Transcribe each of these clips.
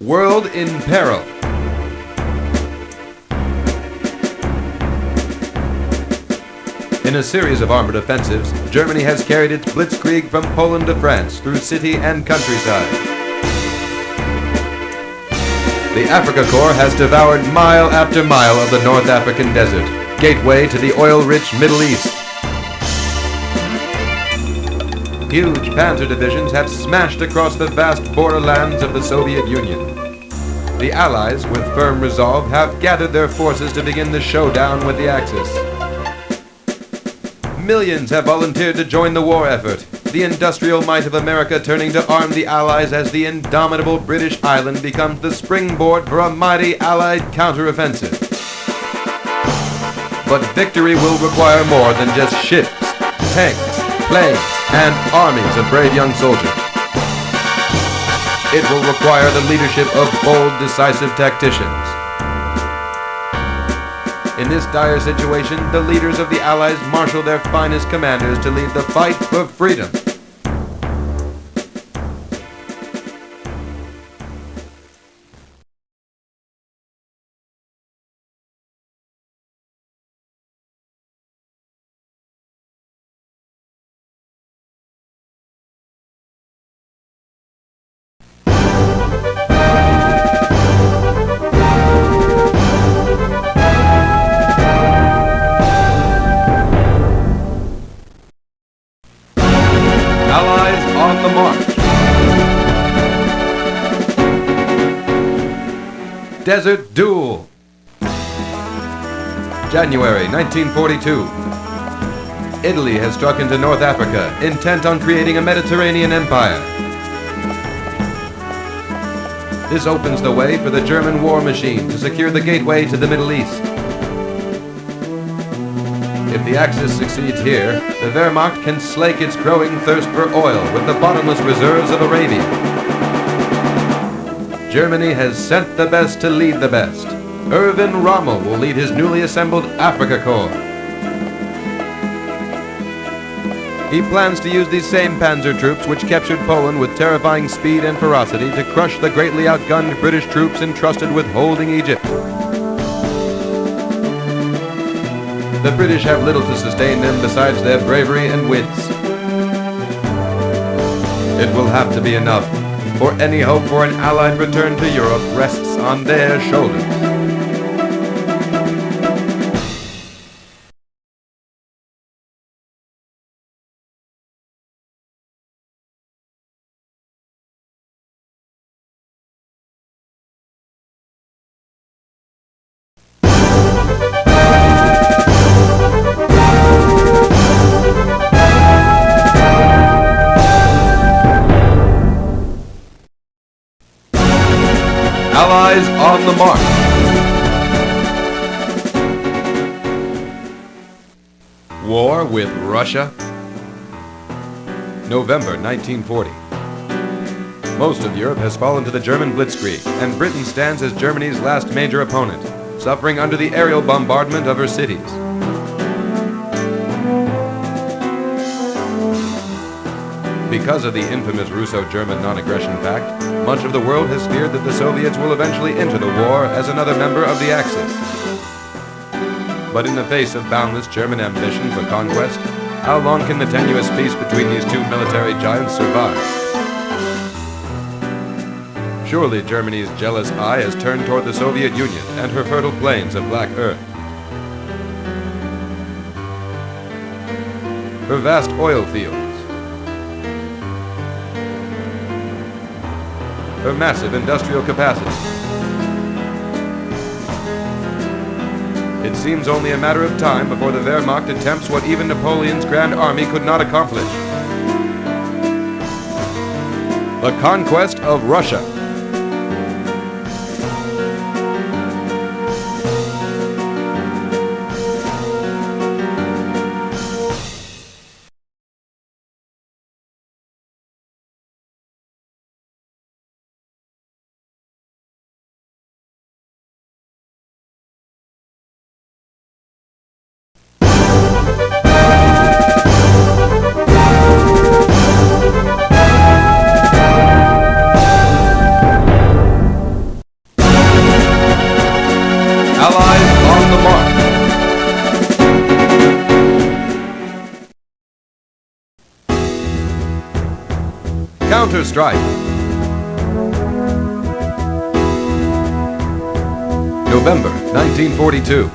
World in peril. In a series of armored offensives, Germany has carried its blitzkrieg from Poland to France through city and countryside. The Africa Corps has devoured mile after mile of the North African desert, gateway to the oil-rich Middle East. Huge panzer divisions have smashed across the vast borderlands of the Soviet Union. The Allies, with firm resolve, have gathered their forces to begin the showdown with the Axis. Millions have volunteered to join the war effort, the industrial might of America turning to arm the Allies as the indomitable British island becomes the springboard for a mighty Allied counteroffensive. But victory will require more than just ships, tanks, planes, and armies of brave young soldiers. It will require the leadership of bold, decisive tacticians. In this dire situation, the leaders of the Allies marshal their finest commanders to lead the fight for freedom. Allies on the march. Desert Duel. January 1942. Italy has struck into North Africa, intent on creating a Mediterranean empire. This opens the way for the German war machine to secure the gateway to the Middle East. If the Axis succeeds here, the Wehrmacht can slake its growing thirst for oil with the bottomless reserves of Arabia. Germany has sent the best to lead the best. Erwin Rommel will lead his newly assembled Africa Corps. He plans to use these same panzer troops which captured Poland with terrifying speed and ferocity to crush the greatly outgunned British troops entrusted with holding Egypt. The British have little to sustain them besides their bravery and wits. It will have to be enough, for any hope for an Allied return to Europe rests on their shoulders. Allies on the march. War with Russia. November 1940. Most of Europe has fallen to the German blitzkrieg, and Britain stands as Germany's last major opponent, suffering under the aerial bombardment of her cities. Because of the infamous Russo-German non-aggression pact, much of the world has feared that the Soviets will eventually enter the war as another member of the Axis. But in the face of boundless German ambition for conquest, how long can the tenuous peace between these two military giants survive? Surely Germany's jealous eye has turned toward the Soviet Union and her fertile plains of black earth. Her vast oil fields, her massive industrial capacity. It seems only a matter of time before the Wehrmacht attempts what even Napoleon's Grand Army could not accomplish: the conquest of Russia. strike. November 1942.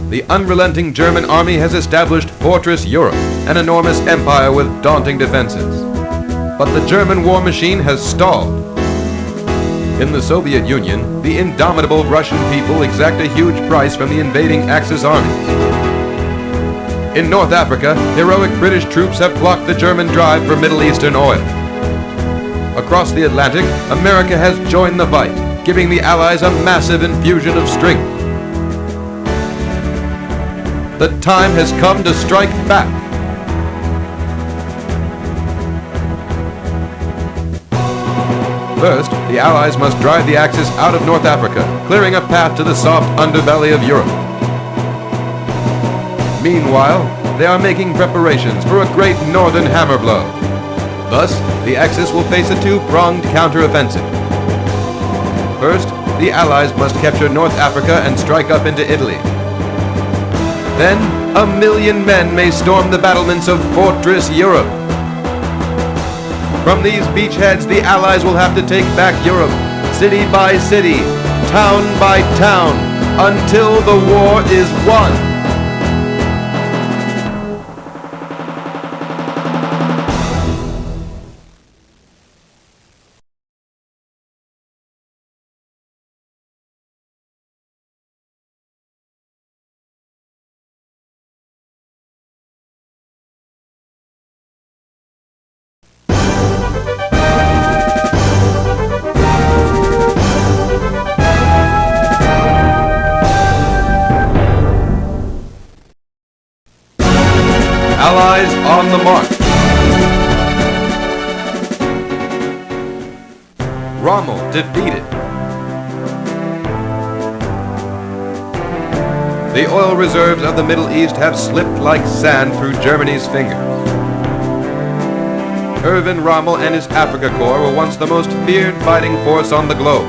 The unrelenting German army has established Fortress Europe, an enormous empire with daunting defenses. But the German war machine has stalled. In the Soviet Union, the indomitable Russian people exact a huge price from the invading Axis armies. In North Africa, heroic British troops have blocked the German drive for Middle Eastern oil. Across the Atlantic, America has joined the fight, giving the Allies a massive infusion of strength. The time has come to strike back. First, the Allies must drive the Axis out of North Africa, clearing a path to the soft underbelly of Europe. Meanwhile, they are making preparations for a great northern hammer blow. Thus, the Axis will face a two-pronged counter-offensive. First, the Allies must capture North Africa and strike up into Italy. Then, 1 million men may storm the battlements of Fortress Europe. From these beachheads, the Allies will have to take back Europe, city by city, town by town, until the war is won. Allies on the march. Rommel defeated. The oil reserves of the Middle East have slipped like sand through Germany's fingers. Erwin Rommel and his Africa Corps were once the most feared fighting force on the globe.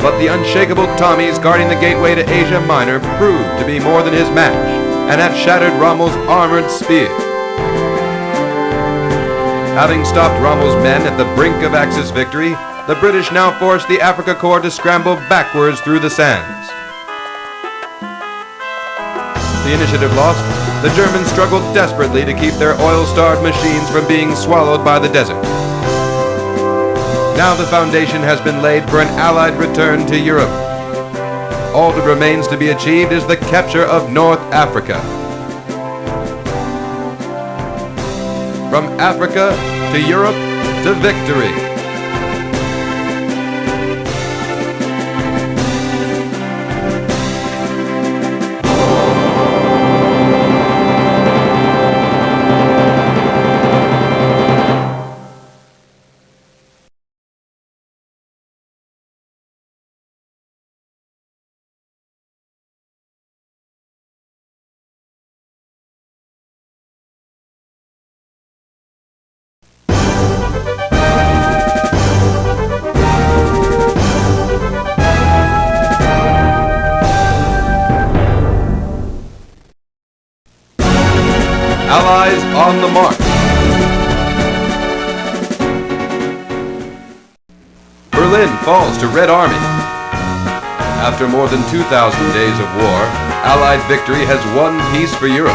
But the unshakable Tommies guarding the gateway to Asia Minor proved to be more than his match, and have shattered Rommel's armored spear. Having stopped Rommel's men at the brink of Axis victory, the British now forced the Africa Corps to scramble backwards through the sands. The initiative lost, the Germans struggled desperately to keep their oil-starved machines from being swallowed by the desert. Now the foundation has been laid for an Allied return to Europe. All that remains to be achieved is the capture of North Africa. From Africa to Europe to victory. Allies on the march. Berlin falls to Red Army. After more than 2,000 days of war, Allied victory has won peace for Europe.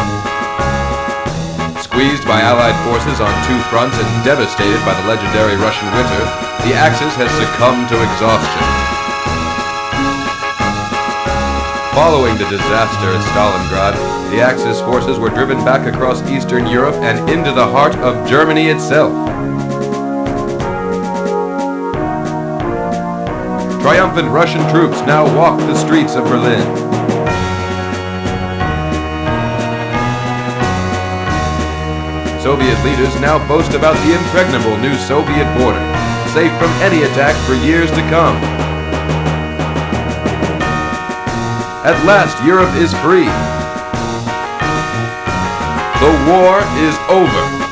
Squeezed by Allied forces on two fronts and devastated by the legendary Russian winter, the Axis has succumbed to exhaustion. Following the disaster at Stalingrad, the Axis forces were driven back across Eastern Europe and into the heart of Germany itself. Triumphant Russian troops now walk the streets of Berlin. Soviet leaders now boast about the impregnable new Soviet border, safe from any attack for years to come. At last, Europe is free. The war is over.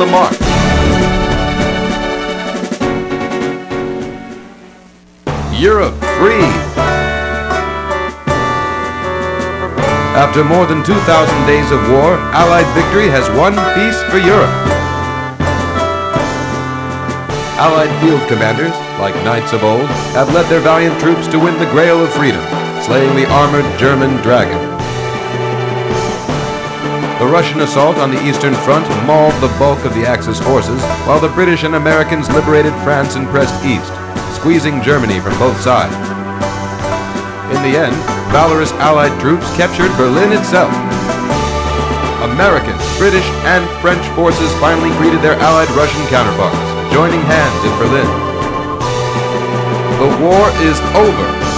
the march. Europe free. After more than 2,000 days of war, Allied victory has won peace for Europe. Allied field commanders, like knights of old, have led their valiant troops to win the Grail of freedom, slaying the armored German dragon. The Russian assault on the Eastern Front mauled the bulk of the Axis forces, while the British and Americans liberated France and pressed east, squeezing Germany from both sides. In the end, valorous Allied troops captured Berlin itself. American, British, and French forces finally greeted their Allied Russian counterparts, joining hands in Berlin. The war is over.